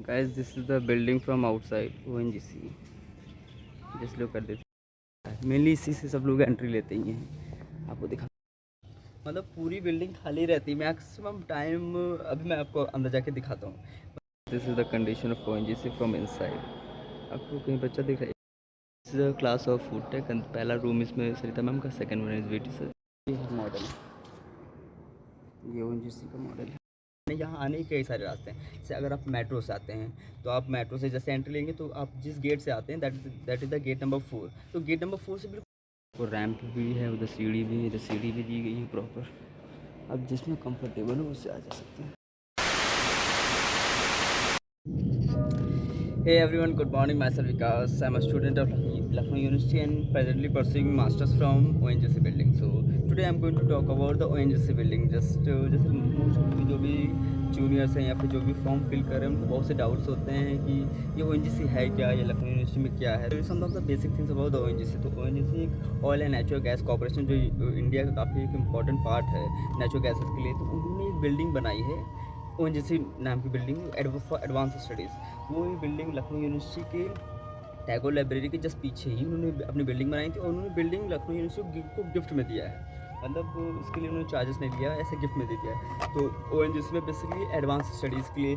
Guys, this is the building from outside ONGC. जैसे लोग कर देते हैं मेनली इसी से सब लोग एंट्री लेते ही हैं। आपको दिखा मतलब पूरी बिल्डिंग खाली रहती है मैक्सिमम टाइम। अभी मैं आपको अंदर जाके दिखाता हूँ। This is the condition of ONGC from inside. आपको कहीं बच्चा दिख रहा है? This is the class of food tech. पहला रूम इसमें सरिता मैम का, second one is VT sir. ये मॉडल, ये ONGC का मॉडल है। यहाँ आने के कई सारे रास्ते हैं। जैसे अगर आप मेट्रो से आते हैं तो आप मेट्रो से जैसे एंट्री लेंगे तो आप जिस गेट से आते हैं that is the gate number 4। तो गेट नंबर 4 से बिल्कुल और रैंप भी है, उधर सीढ़ी भी है, इधर सीढ़ी भी दी गई है प्रॉपर। आप जिसमें कंफर्टेबल हो उससे आ जा सकते हैं। Hey everyone, good morning. Myself Vikas. I'm a student of Lucknow University and presently pursuing masters from ONGC building. So today I'm going to talk about the ONGC building. जैसे most of जो भी juniors हैं या फिर जो भी form fill कर रहे हैं उनको बहुत से डाउट्स होते हैं कि ये ONGC है क्या, ये लखनऊ यूनिवर्सिटी में क्या है। Some of the basic things about the ONGC। तो ONGC एक oil and natural gas corporation जो इंडिया का काफ़ी एक इम्पॉर्टेंट पार्ट है नेचुरल गैसेस के लिए। तो उन्होंने एक बिल्डिंग बनाई है ONGC नाम की बिल्डिंग फॉर एडवांस स्टडीज़। वो बिल्डिंग लखनऊ यूनिवर्सिटी के टैगोर लाइब्रेरी के जस्ट पीछे ही उन्होंने अपनी बिल्डिंग बनाई थी और उन्होंने बिल्डिंग लखनऊ यूनिवर्सिटी को गिफ्ट में दिया है। मतलब इसके लिए उन्होंने चार्जेस नहीं लिया, ऐसे गिफ्ट में दे दिया है। तो ONGC में बेसिकली एडवांस स्टडीज़ के लिए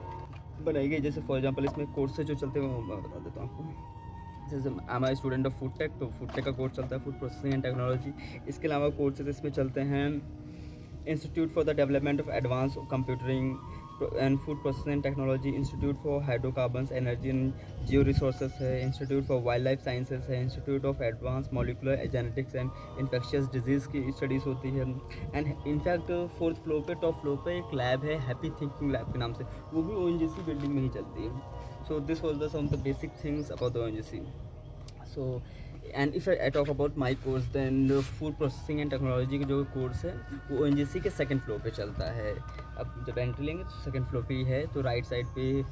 बनाई गई। जैसे फॉर एग्जांपल इसमें कोर्सेज जो चलते हैं वो मैं बता देता हूँ आपको। जैसे I am student of food tech, तो फूड टेक का कोर्स चलता है फूड प्रोसेसिंग एंड टेक्नोलॉजी। इसके अलावा कोर्सेज इसमें चलते हैं institute for the development of advance computing and food processing technology, institute for hydrocarbons energy and geo resources है, institute for wildlife sciences है, institute of advance molecular genetics and infectious disease की studies होती है। And in fact 4th floor पे, top floor पे एक lab है happy thinking lab के नाम से, वो भी ONGC बिल्डिंग में ही चलती है। So this was the sum of the basic things about the ONGC। So and if I talk about my course then food processing and technology का जो कोर्स है वो ONGC के सेकंड फ्लोर पे चलता है। अब जब एंट्री लेंगे तो सेकंड फ्लोर पे ही है। तो राइट साइड पे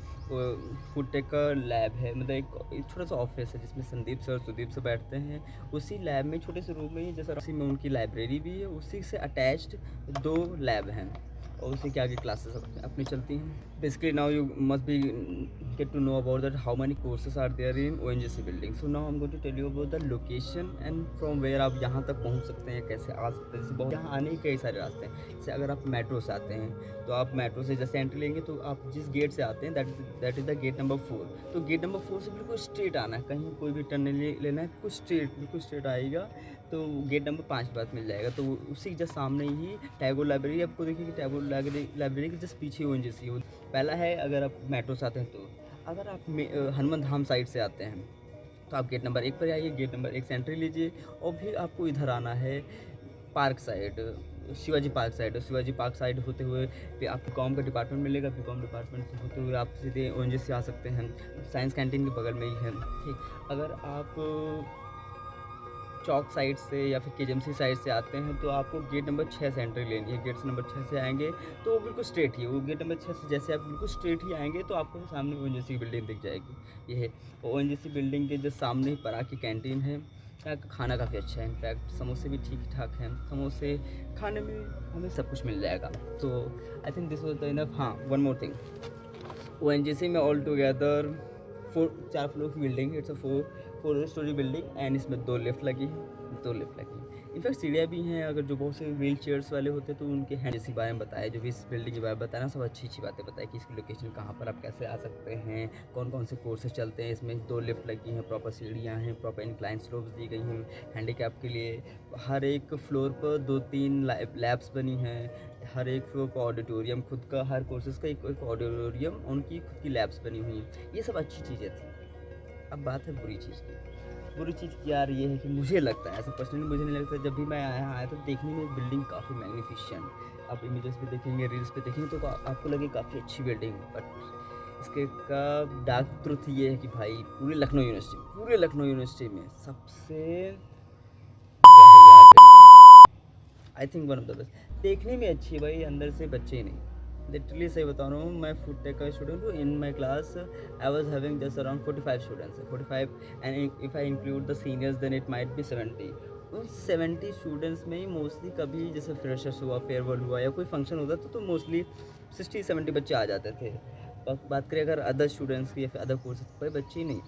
फूड टेक का लैब है, मतलब एक छोटा सा ऑफिस है जिसमें संदीप सर सुदीप सर बैठते हैं। उसी लैब में छोटे से रूम में ही जैसा उसी में उनकी लाइब्रेरी भी है, उसी से अटैच्ड 2 लैब हैं और उसी के आगे क्लासेस अपनी चलती हैं। Basically now you must be get to know about that how many courses are there in ONGC building. So now I'm going to tell you about the location and from where आप यहाँ तक पहुँच सकते हैं, कैसे आ सकते हैं। जैसे बहुत यहाँ आने के कई सारे रास्ते हैं। जैसे अगर आप मेट्रो से आते हैं तो आप मेट्रो से जैसे एंट्री लेंगे तो आप जिस गेट से आते हैं that is the gate number 4। तो गेट नंबर 4 से बिल्कुल स्ट्रेट आना है, कहीं कोई भी टर्न नहीं लेना है, बिल्कुल स्ट्रेट आएगा तो गेट नंबर 5 के पास मिल जाएगा। तो उसी जस्ट सामने ही टैगोर लाइब्रेरी आपको देखिए कि टैगोर लाइब्रेरी के जस्ट पीछे ONGC हो पहला है। अगर आप मेट्रो से आते हैं तो अगर आप हनुमान धाम साइड से आते हैं तो आप गेट नंबर 1 पर आइए, गेट नंबर 1 से एंट्री लीजिए और फिर आपको इधर आना है park side, Shivaji park side. Shivaji park side होते हुए फिर आपको कॉम का डिपार्टमेंट मिलेगा, फिर कॉम डिपार्टमेंट से होते हुए आप सीधे ONGC आ सकते हैं। साइंस कैंटीन के बगल में ही है। ठीक, अगर आप चौक साइड से या फिर KGMC साइड से आते हैं तो आपको गेट नंबर 6 से एंट्री लेनी है। गेट नंबर 6 से आएंगे तो वो बिल्कुल स्ट्रेट ही है। वो गेट नंबर 6 से जैसे आप बिल्कुल स्ट्रेट ही आएंगे तो आपको सामने ONGC की बिल्डिंग दिख जाएगी। ये है ONGC बिल्डिंग के जो सामने ही पराग की कैंटीन है। यहाँ का खाना काफ़ी अच्छा है, इनफैक्ट समोसे भी ठीक ठाक हैं। समोसे खाने में हमें सब कुछ मिल जाएगा। तो I think this was the enough. हाँ, वन मोर थिंग, ONGC में ऑल टुगेदर 4 फ्लोर की बिल्डिंग है। It's a 4 story building and इसमें 2 लिफ्ट लगी है। इनफैक्ट सीढ़ियाँ भी हैं। अगर जो बहुत से व्हील चेयर्स वाले होते हैं तो उनके हैंड इसी बारे में बताया, जो भी इस बिल्डिंग के बारे में बताया ना, सब अच्छी बातें बताया कि इसकी लोकेशन कहाँ पर आप कैसे आ सकते हैं, कौन कौन से कोर्सेज चलते हैं। इसमें 2 लिफ्ट लगी हैं, प्रॉपर सीढ़ियाँ हैं, प्रॉपर इंक्लाइन स्लोप्स दी गई हैं हैंडीकैप के लिए। हर एक फ्लोर पर 2-3 लैब्स बनी हैं। हर एक फ्लोर पर ऑडिटोरियम, खुद का हर कोर्सेज का एक ऑडिटोरियम, उनकी खुद की लैब्स बनी हुई हैं। ये सब अच्छी चीज़ें थी। अब बात है बुरी चीज़ की। बुरी चीज़ यार ये है कि मुझे लगता है, ऐसा पर्सनली मुझे नहीं लगता, जब भी मैं आया तो देखने में बिल्डिंग काफ़ी मैग्निफिशेंट, आप इमेजेस पे देखेंगे, रील्स पे देखेंगे तो आपको लगे काफ़ी अच्छी बिल्डिंग। बट इसके का डार्क ट्रुथ ये है कि भाई पूरे लखनऊ यूनिवर्सिटी में सबसे I think one of the best. देखने में अच्छी है भाई, अंदर से बच्चे ही नहीं। लिटरली सही बता रहा हूँ, मैं फूड टेक का स्टूडेंट हूँ। In my class I was having just around 45 students, 45 and if I include the seniors then it might be 70। उन 70 स्टूडेंट्स में ही मोस्टली कभी जैसे फ्रेशर्स हुआ, फेयरवेल हुआ या कोई फंक्शन होता तो मोस्टली 60-70 बच्चे आ जाते थे। बात करें अगर अदर स्टूडेंट्स की या फिर अदर कोर्सेज, कोई बच्चे ही नहीं,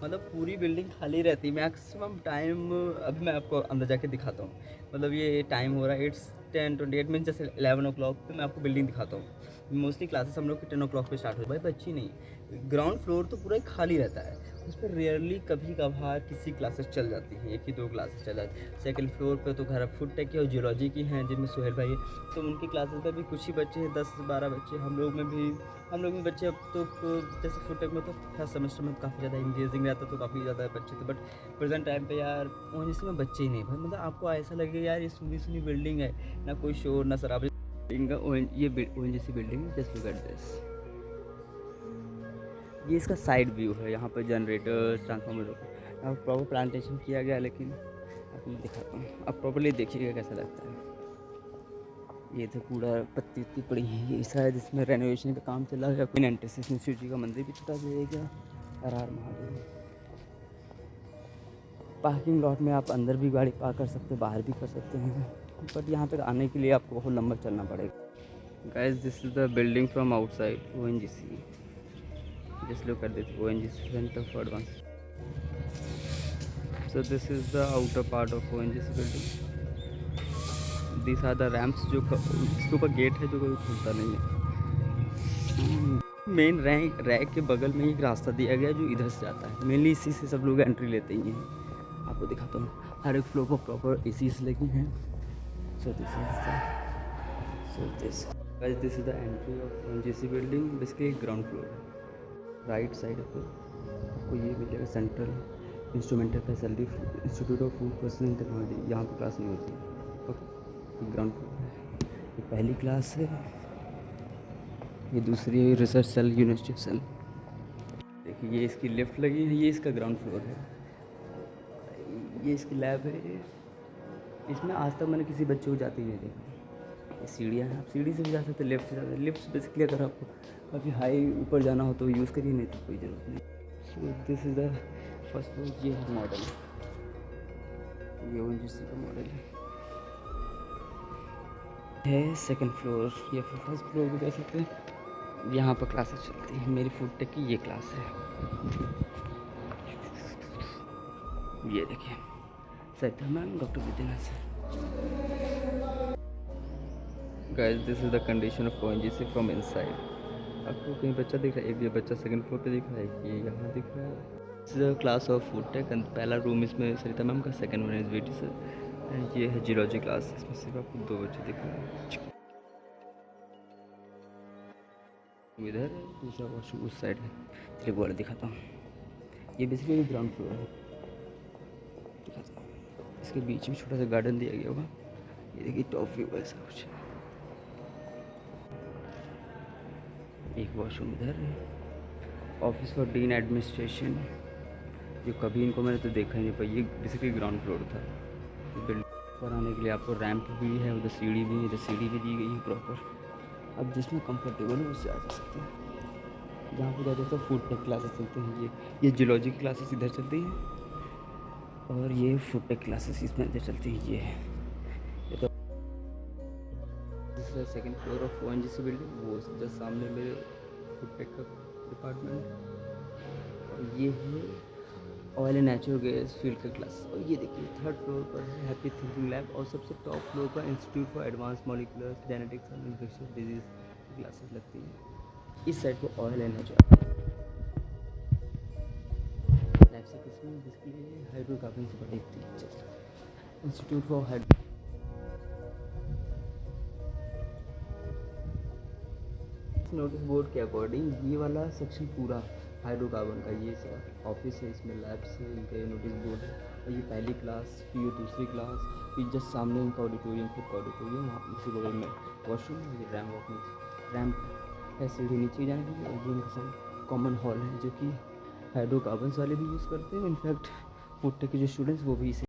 मतलब पूरी बिल्डिंग खाली रहती है मैक्सिमम टाइम। अभी मैं आपको अंदर जाके दिखाता हूँ, मतलब ये टाइम हो रहा है 8:10-28 मीन जैसे 11 o'clock पे मैं आपको बिल्डिंग दिखाता हूँ। मोस्टली क्लासेस हम लोग की 10 o'clock पे स्टार्ट हो, भाई बच्ची नहीं, ग्राउंड फ्लोर तो पूरा ही खाली रहता है। उस पर रेयरली कभी कभार किसी क्लासेस चल जाती हैं, 1 ही 2 क्लासेस चल जाती हैं। सेकंड फ्लोर पे तो घर फुड टेक की और जियोलॉजी की हैं जिनमें सुहेल भाई है, तो उनकी क्लासेस में भी कुछ ही बच्चे हैं, 10 से 12 बच्चे। हम लोग में बच्चे अब तो जैसे फुड टेक में तो फर्स्ट सेमेस्टर में काफ़ी ज़्यादा इंगेजिंग रहता, तो काफ़ी ज़्यादा बच्चे थे, बट प्रेजेंट टाइम पे यार ओएनजीसी में बच्चे ही नहीं भाई। मतलब आपको ऐसा लगेगा यार ये सुनी सुनी बिल्डिंग है, ना कोई शोर ना शराबी। ये ONGC building just look at this, ये इसका साइड व्यू है। यहाँ पर जनरेटर्स, ट्रांसफार्मर, यहाँ प्रॉपर प्लांटेशन किया गया है, लेकिन आपको मैं दिखाता हूँ, आप प्रॉपरली देखिएगा कैसा लगता है। ये तो कूड़ा पत्ती उत्ती पड़ी है, ये शायद इसमें रेनोवेशन का काम चला है। क्वीन एंट्रेंस में शिव जी का मंदिर भी छोटा जाएगा, हर हर महादेव। पार्किंग लॉट में आप अंदर भी गाड़ी पार्क कर सकते हैं, बाहर भी कर सकते हैं, बट यहाँ तक आने के लिए आपको बहुत लंबा चलना पड़ेगा। Guys this is the building from outside ONGC, just look at this ONGC Center for Advanced. So this is the outer part of ONGC building. These are the ramps जो इसके ऊपर गेट है जो कभी खुलता नहीं है। मेन रैक के बगल में एक रास्ता दिया गया जो इधर से जाता है, मेनली इसी से सब लोग एंट्री लेते ही हैं। आपको दिखाता हूँ, हर एक फ्लोर पर प्रॉपर एसीज लगी हैं। So this is the entry of ONGC building, basically ground floor है। राइट साइड पे आपको ये मिलेगा central instrumental facility institute of food processing technology, यहाँ पर क्लास नहीं होती। ओके, ग्राउंड फ्लोर है, ये पहली क्लास है, ये दूसरी रिसर्च सेल, यूनिवर्सिटी सेल। देखिए ये इसकी लिफ्ट लगी है, ये इसका ग्राउंड फ्लोर है, ये इसकी लैब है। इसमें आज तक मैंने किसी बच्चे को जाते ही नहीं देखा। सीढ़ियाँ हैं, आप सीढ़ी से भी जा सकते हैं, लिफ्ट से जा सकते हैं। लिफ्ट बेसिकली अगर आपको काफ़ी हाई ऊपर जाना हो तो यूज़ करिए, नहीं तो कोई ज़रूरत नहीं। So this is the first floor, ये है मॉडल, ये ओएनजीसी का मॉडल है। सेकंड फ्लोर या फिर फर्स्ट फ्लोर भी कह सकते हैं, यहाँ पर क्लासेस चलती हैं। मेरी फूड टेक की ये क्लास है, ये देखिए Sarita ma'am, doctor Vidyanand sir. Guys this is the condition of ONGC from inside. आपको कहीं बच्चा दिख रहा है, एक ये बच्चा सेकंड फ्लोर पे दिख रहा है, ये यहाँ दिख रहा है। This is a class of food tech, पहला रूम इसमें सरिता मैम का, second one is VT sir, and ये है जियोलॉजी क्लास, इसमें सिर्फ आपको 2 बच्चे दिख रहे हैं। इधर दूसरा वॉशरूम उस साइड है, चलिए वो वाला दिखाता हूँ। ये बेसिकली ग्राउंड फ्लोर है, दिखाता हूँ। इसके बीच में छोटा सा गार्डन दिया गया होगा, ये देखिए टॉप व्यू ऐसा कुछ। एक वॉशरूम इधर है, ऑफिस फॉर डीन एडमिनिस्ट्रेशन, जो कभी इनको मैंने तो देखा ही नहीं पाई। ये बेसिकली ग्राउंड फ्लोर था। बिल्डिंग पर आने के लिए आपको रैंप भी है, उधर सीढ़ी भी है, इधर सीढ़ी भी दी गई है प्रॉपर। अब जिसमें कंफर्टेबल है उससे आ जा सकते हैं। जहाँ पर जाते तो फूड टेक क्लासेस चलते हैं, ये जियोलॉजी की क्लासेस इधर चलती हैं, और ये फूड टेक क्लासेस इसमें इधर चलती हैं। ये है second floor of ONGC building, वो जस्ट सामने मेरे फूड टेक का डिपार्टमेंट, और ये है oil and natural gas field का क्लास। और ये देखिए थर्ड फ्लोर पर है हैप्पी थिंकिंग लैब, और सबसे टॉप फ्लोर पर institute for advance molecular genetics and infectious disease classes लगती हैं। इस साइड पर ऑयल एंड नेचुरल लैब से किसमें बेसिकली हाइड्रोकार्बन से बड़ी इंस्टीट्यूट फॉर नोटिस बोर्ड के अकॉर्डिंग ये वाला सेक्शन पूरा हाइड्रोकार्बन का, ये सब ऑफिस है, इसमें लैब्स है, इनका ये नोटिस बोर्ड है, और ये पहली क्लास, फिर ये दूसरी क्लास, फिर जस्ट सामने इनका ऑडिटोरियम, खुद का ऑडिटोरियम, वहाँ उसी बगल में वॉशरूम है, ये रैम्प है सीढ़ी नीचे जाने के लिए, और ये इनका कॉमन हॉल है जो कि हाइड्रोकार्बन वाले भी यूज़ करते हैं। इनफैक्ट फूड टेक के जो स्टूडेंट्स वो भी इसे